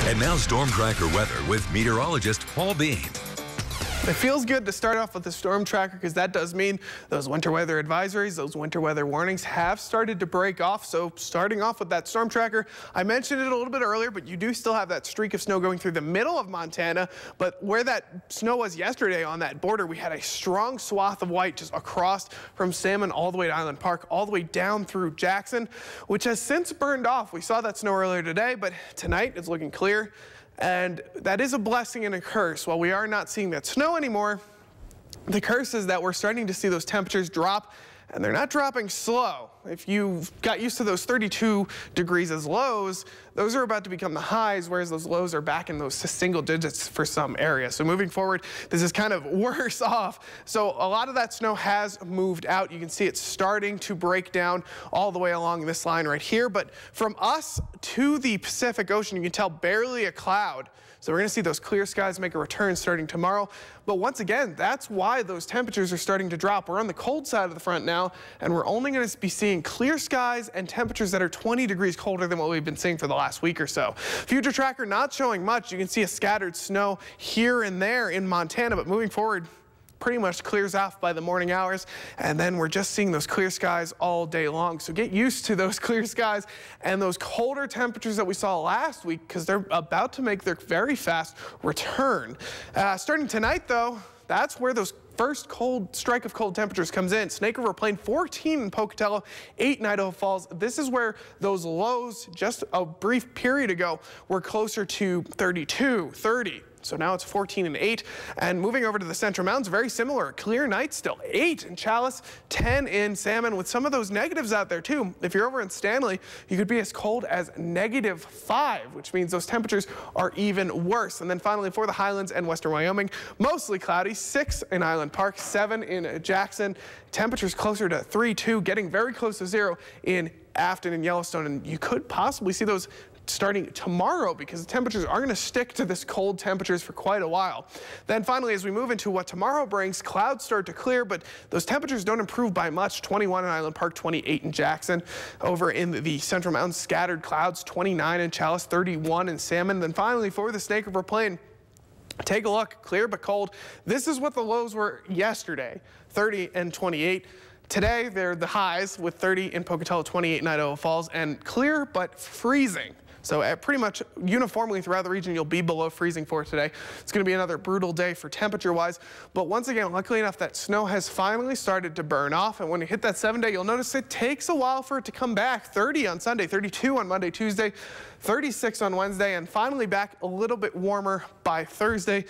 And now storm tracker weather with meteorologist Paul Bean. It feels good to start off with the storm tracker because that does mean those winter weather advisories, those winter weather warnings have started to break off. So starting off with that storm tracker, I mentioned it a little bit earlier, but you do still have that streak of snow going through the middle of Montana. But where that snow was yesterday on that border, we had a strong swath of white just across from Salmon all the way to Island Park, all the way down through Jackson, which has since burned off. We saw that snow earlier today, but tonight it's looking clear. And that is a blessing and a curse. While we are not seeing that snow anymore, the curse is that we're starting to see those temperatures drop, and they're not dropping slow. If you've got used to those 32 degrees as lows, those are about to become the highs, whereas those lows are back in those single digits for some areas. So moving forward, this is kind of worse off. So a lot of that snow has moved out. You can see it's starting to break down all the way along this line right here. But from us to the Pacific Ocean, you can tell barely a cloud. So we're going to see those clear skies make a return starting tomorrow. But once again, that's why those temperatures are starting to drop. We're on the cold side of the front now, and we're only going to be seeing clear skies and temperatures that are 20 degrees colder than what we've been seeing for the last week or so. Future tracker not showing much. You can see a scattered snow here and there in Montana, but moving forward, pretty much clears off by the morning hours, and then we're just seeing those clear skies all day long. So get used to those clear skies and those colder temperatures that we saw last week, because they're about to make their very fast return. Starting tonight, though, that's where those first cold strike of cold temperatures comes in. Snake River Plain 14 in Pocatello, 8 in Idaho Falls. This is where those lows just a brief period ago were closer to 32, 30. So now it's 14 and 8. And moving over to the Central Mountains, very similar. Clear night still. 8 in Chalice, 10 in Salmon, with some of those negatives out there too. If you're over in Stanley, you could be as cold as -5, which means those temperatures are even worse. And then finally for the Highlands and Western Wyoming, mostly cloudy. 6 in Island Park, 7 in Jackson. Temperatures closer to 3-2, getting very close to 0 in Afton and Yellowstone. And you could possibly see those starting tomorrow, because the temperatures are going to stick to this cold temperatures for quite a while. Then finally, as we move into what tomorrow brings, clouds start to clear, but those temperatures don't improve by much. 21 in Island Park, 28 in Jackson. Over in the Central Mountains, scattered clouds, 29 in Chalice, 31 in Salmon. Then finally for the Snake River Plain, take a look, clear but cold. This is what the lows were yesterday, 30 and 28. Today, they're the highs with 30 in Pocatello, 28 in Idaho Falls, and clear but freezing. So pretty much uniformly throughout the region, you'll be below freezing for today. It's going to be another brutal day for temperature-wise. But once again, luckily enough, that snow has finally started to burn off. And when you hit that 7-day, you'll notice it takes a while for it to come back. 30 on Sunday, 32 on Monday, Tuesday, 36 on Wednesday, and finally back a little bit warmer by Thursday.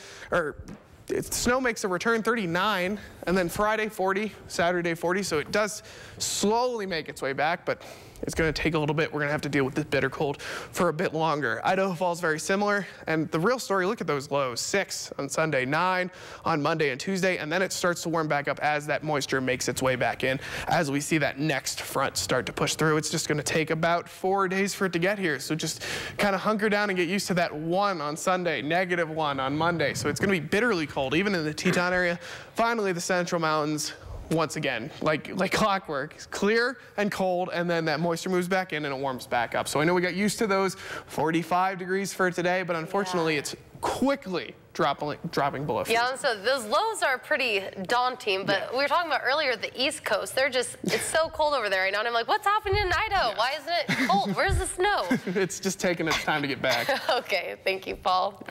Snow makes a return, 39, and then Friday 40, Saturday 40, so it does slowly make its way back, but it's going to take a little bit. We're going to have to deal with this bitter cold for a bit longer. Idaho Falls very similar, and the real story, look at those lows. 6 on Sunday, 9 on Monday and Tuesday, and then it starts to warm back up as that moisture makes its way back in. As we see that next front start to push through, it's just going to take about 4 days for it to get here, so just kind of hunker down and get used to that 1 on Sunday, -1 on Monday, so it's going to be bitterly cold, even in the Teton area. Finally, the Central Mountains, once again, like clockwork, clear and cold, and then that moisture moves back in and it warms back up. So I know we got used to those 45 degrees for today, but unfortunately it's quickly dropping below freezing. Yeah, and so those lows are pretty daunting, but we were talking about earlier the East Coast. It's so cold over there right now, and I'm like, what's happening in Idaho? Yeah. Why isn't it cold? Where's the snow? It's just taking its time to get back. Okay, thank you, Paul.